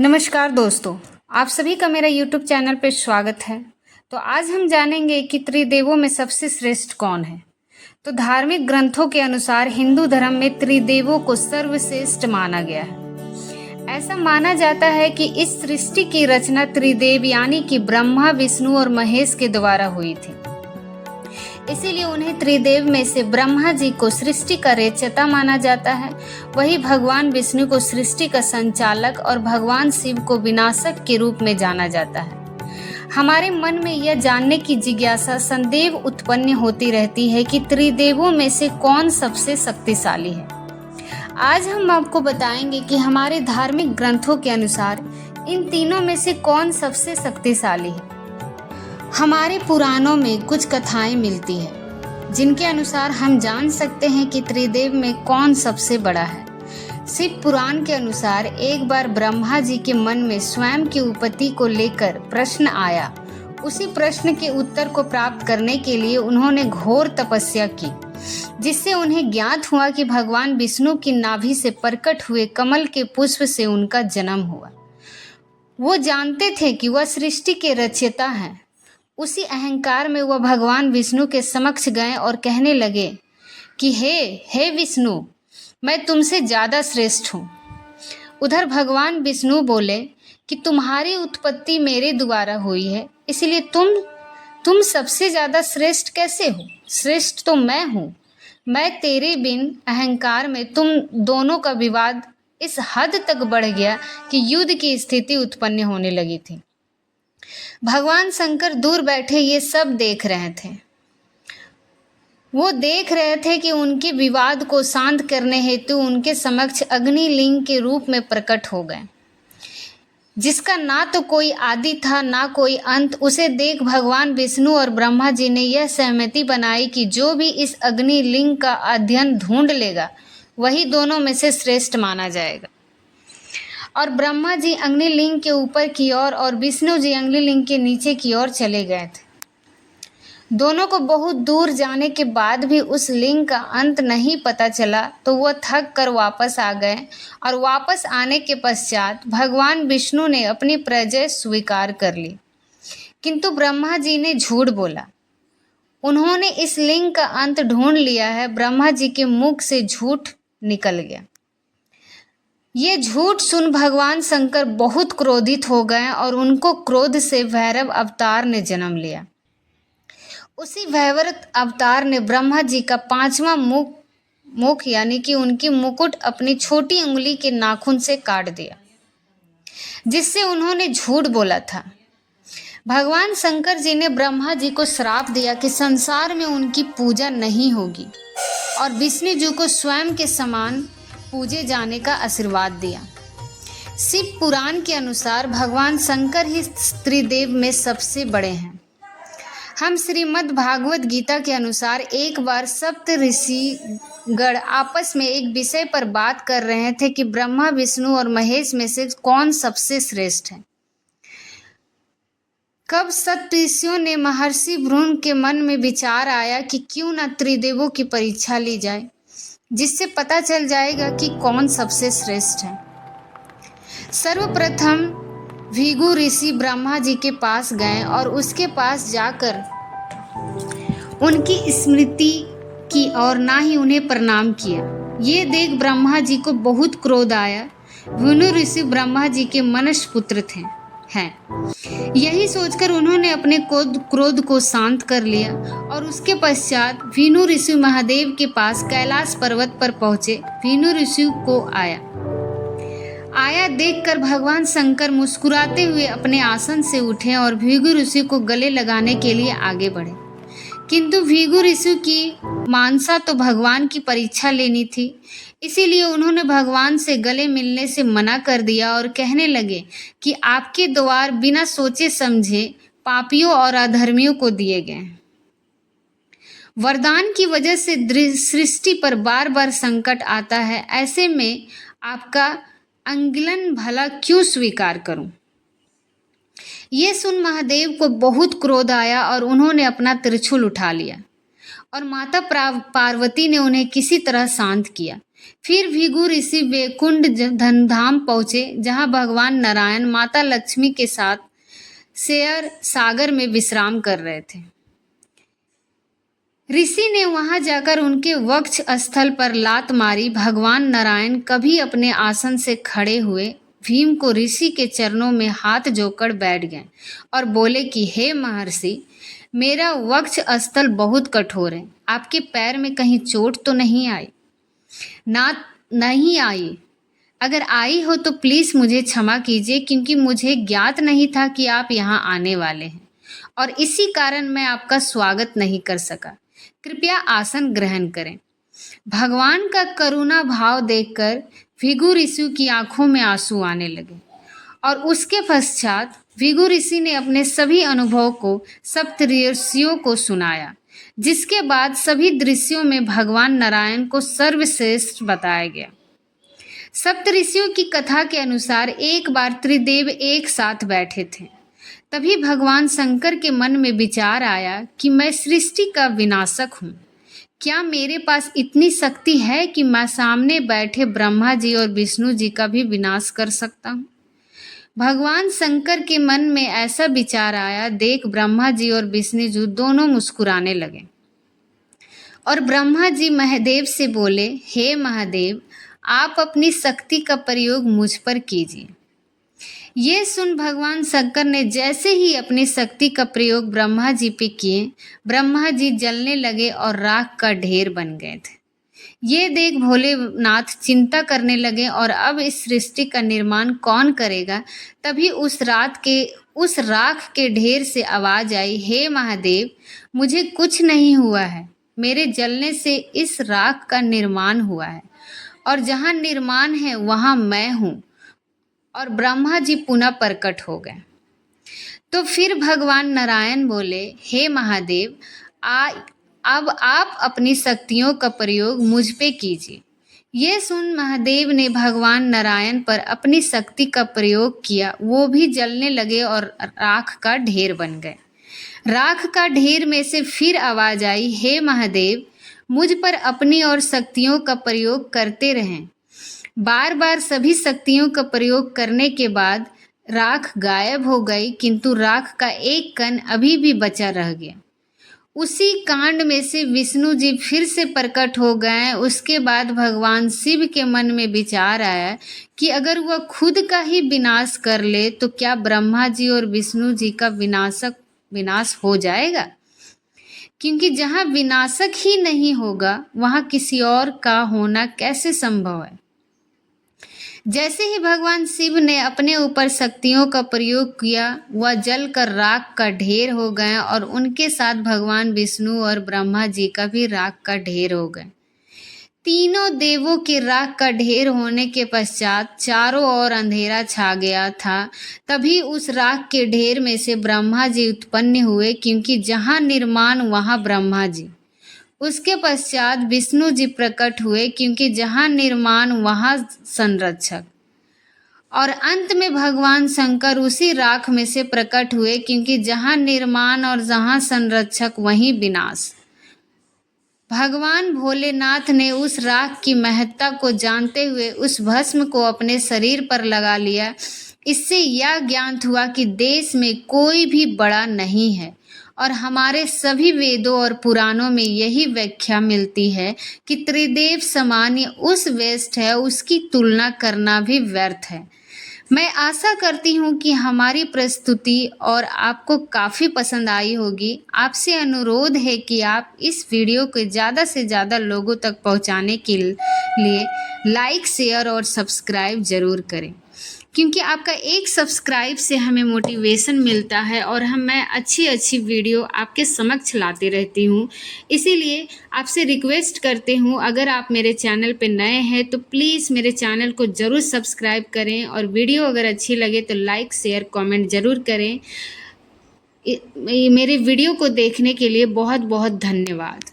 नमस्कार दोस्तों, आप सभी का मेरा YouTube चैनल पर स्वागत है। तो आज हम जानेंगे कि त्रिदेवों में सबसे श्रेष्ठ कौन है। तो धार्मिक ग्रंथों के अनुसार हिंदू धर्म में त्रिदेवों को सर्वश्रेष्ठ माना गया है। ऐसा माना जाता है कि इस सृष्टि की रचना त्रिदेव यानी कि ब्रह्मा, विष्णु और महेश के द्वारा हुई थी। इसीलिए उन्हें त्रिदेव में से ब्रह्मा जी को सृष्टि का रचयिता माना जाता है। वही भगवान विष्णु को सृष्टि का संचालक और भगवान शिव को विनाशक के रूप में जाना जाता है। हमारे मन में यह जानने की जिज्ञासा सदैव उत्पन्न होती रहती है कि त्रिदेवों में से कौन सबसे शक्तिशाली है। आज हम आपको बताएंगे कि हमारे धार्मिक ग्रंथों के अनुसार इन तीनों में से कौन सबसे शक्तिशाली है। हमारे पुराणों में कुछ कथाएं मिलती है जिनके अनुसार हम जान सकते हैं कि त्रिदेव में कौन सबसे बड़ा है। शिव पुराण के अनुसार एक बार ब्रह्मा जी के मन में स्वयं की उत्पत्ति को लेकर प्रश्न आया। उसी प्रश्न के उत्तर को प्राप्त करने के लिए उन्होंने घोर तपस्या की, जिससे उन्हें ज्ञात हुआ कि भगवान विष्णु की नाभि से प्रकट हुए कमल के पुष्प से उनका जन्म हुआ। वो जानते थे कि वह सृष्टि के रचयिता हैं। उसी अहंकार में वह भगवान विष्णु के समक्ष गए और कहने लगे कि हे विष्णु, मैं तुमसे ज़्यादा श्रेष्ठ हूँ। उधर भगवान विष्णु बोले कि तुम्हारी उत्पत्ति मेरे द्वारा हुई है, इसलिए तुम सबसे ज़्यादा श्रेष्ठ कैसे हो? श्रेष्ठ तो मैं हूँ। मैं तेरे बिन अहंकार में तुम दोनों का विवाद इस हद तक बढ़ गया कि युद्ध की स्थिति उत्पन्न होने लगी थी। भगवान शंकर दूर बैठे ये सब देख रहे थे। वो देख रहे थे कि उनके विवाद को शांत करने हेतु उनके समक्ष अग्निलिंग के रूप में प्रकट हो गए, जिसका ना तो कोई आदि था ना कोई अंत। उसे देख भगवान विष्णु और ब्रह्मा जी ने यह सहमति बनाई कि जो भी इस अग्निलिंग का अध्ययन ढूंढ लेगा वही दोनों में से श्रेष्ठ माना जाएगा। और ब्रह्मा जी अग्निलिंग के ऊपर की ओर और विष्णु जी अग्निलिंग के नीचे की ओर चले गए थे। दोनों को बहुत दूर जाने के बाद भी उस लिंग का अंत नहीं पता चला, तो वह थक कर वापस आ गए। और वापस आने के पश्चात भगवान विष्णु ने अपनी पराजय स्वीकार कर ली, किंतु ब्रह्मा जी ने झूठ बोला। उन्होंने इस लिंग का अंत ढूंढ लिया है। ब्रह्मा जी के मुख से झूठ निकल गया। ये झूठ सुन भगवान शंकर बहुत क्रोधित हो गए और उनको क्रोध से भैरव अवतार ने जन्म लिया। उसी भैरव अवतार ने ब्रह्मा जी का 5वां मुख यानी कि उनकी मुकुट अपनी छोटी उंगली के नाखून से काट दिया, जिससे उन्होंने झूठ बोला था। भगवान शंकर जी ने ब्रह्मा जी को श्राप दिया कि संसार में उनकी पूजा नहीं होगी, और विष्णु जी को स्वयं के समान पूजे जाने का आशीर्वाद दिया। शिव पुराण के अनुसार भगवान शंकर ही त्रिदेव में सबसे बड़े हैं। हम श्रीमद् भागवत गीता के अनुसार एक बार सप्त ऋषिगण आपस में एक विषय पर बात कर रहे थे कि ब्रह्मा, विष्णु और महेश में से कौन सबसे श्रेष्ठ है। कब सप्त ऋषियों ने महर्षि भृगु के मन में विचार आया कि क्यों न त्रिदेवों की परीक्षा ली जाए, जिससे पता चल जाएगा कि कौन सबसे श्रेष्ठ है। सर्वप्रथम भृगु ऋषि ब्रह्मा जी के पास गए और उसके पास जाकर उनकी स्मृति की और ना ही उन्हें प्रणाम किया। ये देख ब्रह्मा जी को बहुत क्रोध आया। भृगु ऋषि ब्रह्मा जी के मनुष्य पुत्र हैं। यही सोचकर उन्होंने अपने क्रोध को शांत कर लिया और उसके पश्चात भृगु ऋषि महादेव के पास कैलाश पर्वत पर पहुंचे। भृगु ऋषि को आया देखकर भगवान शंकर मुस्कुराते हुए अपने आसन से उठे और भृगु ऋषि को गले लगाने के लिए आगे बढ़े, किंतु भृगु ऋषि की मानसा तो भगवान की परीक्षा लेनी थी। इसीलिए उन्होंने भगवान से गले मिलने से मना कर दिया और कहने लगे कि आपके द्वार बिना सोचे समझे पापियों और अधर्मियों को दिए गए। वरदान की वजह से सृष्टि पर बार बार संकट आता है, ऐसे में आपका अंगिलन भला क्यों स्वीकार करूं? ये सुन महादेव को बहुत क्रोध आया और उन्होंने अपना त्रिशूल उठा लिया और माता पार्वती ने उन्हें किसी तरह शांत किया। फिर भृगु ऋषि वैकुंठ धनधाम पहुंचे, जहां भगवान नारायण माता लक्ष्मी के साथ शेर सागर में विश्राम कर रहे थे। ऋषि ने वहां जाकर उनके वक्ष स्थल पर लात मारी। भगवान नारायण कभी अपने आसन से खड़े हुए, भीम को ऋषि के चरणों में हाथ जोड़कर बैठ गए और बोले कि हे महर्षि, मेरा वक्ष स्थल बहुत कठोर है, आपके पैर में कहीं चोट तो नहीं आई? नहीं आई। अगर आई हो तो प्लीज मुझे क्षमा कीजिए, क्योंकि मुझे ज्ञात नहीं था कि आप यहाँ आने वाले हैं और इसी कारण मैं आपका स्वागत नहीं कर सका। कृपया आसन ग्रहण करें। भगवान का करुणा भाव देखकर भृगु ऋषि की आंखों में आंसू आने लगे और उसके पश्चात भृगु ऋषि ने अपने सभी अनुभव को सप्तऋषियों को सुनाया, जिसके बाद सभी दृश्यों में भगवान नारायण को सर्वश्रेष्ठ बताया गया। सप्तऋषियों की कथा के अनुसार एक बार त्रिदेव एक साथ बैठे थे। तभी भगवान शंकर के मन में विचार आया कि मैं सृष्टि का विनाशक हूँ। क्या मेरे पास इतनी शक्ति है कि मैं सामने बैठे ब्रह्मा जी और विष्णु जी का भी विनाश कर सकता हूँ? भगवान शंकर के मन में ऐसा विचार आया देख ब्रह्मा जी और विष्णु जी दोनों मुस्कुराने लगे और ब्रह्मा जी महादेव से बोले, हे महादेव, आप अपनी शक्ति का प्रयोग मुझ पर कीजिए। ये सुन भगवान शंकर ने जैसे ही अपनी शक्ति का प्रयोग ब्रह्मा जी पे किए, ब्रह्मा जी जलने लगे और राख का ढेर बन गए थे। ये देख भोलेनाथ चिंता करने लगे और अब इस सृष्टि का निर्माण कौन करेगा। तभी उस राख के ढेर से आवाज आई, हे महादेव, मुझे कुछ नहीं हुआ है, मेरे जलने से इस राख का निर्माण हुआ है और जहाँ निर्माण है वहाँ मैं हूँ। और ब्रह्मा जी पुनः प्रकट हो गए। तो फिर भगवान नारायण बोले, हे महादेव, अब आप अपनी शक्तियों का प्रयोग मुझ पे कीजिए। ये सुन महादेव ने भगवान नारायण पर अपनी शक्ति का प्रयोग किया, वो भी जलने लगे और राख का ढेर बन गए। राख का ढेर में से फिर आवाज आई, हे महादेव, मुझ पर अपनी और शक्तियों का प्रयोग करते रहें। बार बार सभी शक्तियों का प्रयोग करने के बाद राख गायब हो गई, किंतु राख का एक कण अभी भी बचा रह गया। उसी कांड में से विष्णु जी फिर से प्रकट हो गए। उसके बाद भगवान शिव के मन में विचार आया कि अगर वह खुद का ही विनाश कर ले तो क्या ब्रह्मा जी और विष्णु जी का विनाश हो जाएगा? क्योंकि जहाँ विनाशक ही नहीं होगा वहाँ किसी और का होना कैसे संभव है। जैसे ही भगवान शिव ने अपने ऊपर शक्तियों का प्रयोग किया, वह जलकर राख का ढेर हो गए और उनके साथ भगवान विष्णु और ब्रह्मा जी का भी राख का ढेर हो गए। तीनों देवों के राख का ढेर होने के पश्चात चारों ओर अंधेरा छा गया था। तभी उस राख के ढेर में से ब्रह्मा जी उत्पन्न हुए, क्योंकि जहाँ निर्माण वहाँ ब्रह्मा जी। उसके पश्चात विष्णु जी प्रकट हुए, क्योंकि जहाँ निर्माण वहाँ संरक्षक। और अंत में भगवान शंकर उसी राख में से प्रकट हुए, क्योंकि जहाँ निर्माण और जहाँ संरक्षक वहीं विनाश। भगवान भोलेनाथ ने उस राख की महत्ता को जानते हुए उस भस्म को अपने शरीर पर लगा लिया। इससे यह ज्ञात हुआ कि देश में कोई भी बड़ा नहीं है और हमारे सभी वेदों और पुराणों में यही व्याख्या मिलती है कि त्रिदेव समान उस वेस्ट है, उसकी तुलना करना भी व्यर्थ है। मैं आशा करती हूँ कि हमारी प्रस्तुति और आपको काफ़ी पसंद आई होगी। आपसे अनुरोध है कि आप इस वीडियो को ज़्यादा से ज़्यादा लोगों तक पहुँचाने के लिए लाइक, शेयर और सब्सक्राइब ज़रूर करें, क्योंकि आपका एक सब्सक्राइब से हमें मोटिवेशन मिलता है और मैं अच्छी वीडियो आपके समक्ष लाते रहती हूँ। इसीलिए आपसे रिक्वेस्ट करते हूँ, अगर आप मेरे चैनल पे नए हैं तो प्लीज़ मेरे चैनल को ज़रूर सब्सक्राइब करें और वीडियो अगर अच्छी लगे तो लाइक, शेयर, कमेंट ज़रूर करें। मेरे वीडियो को देखने के लिए बहुत बहुत धन्यवाद।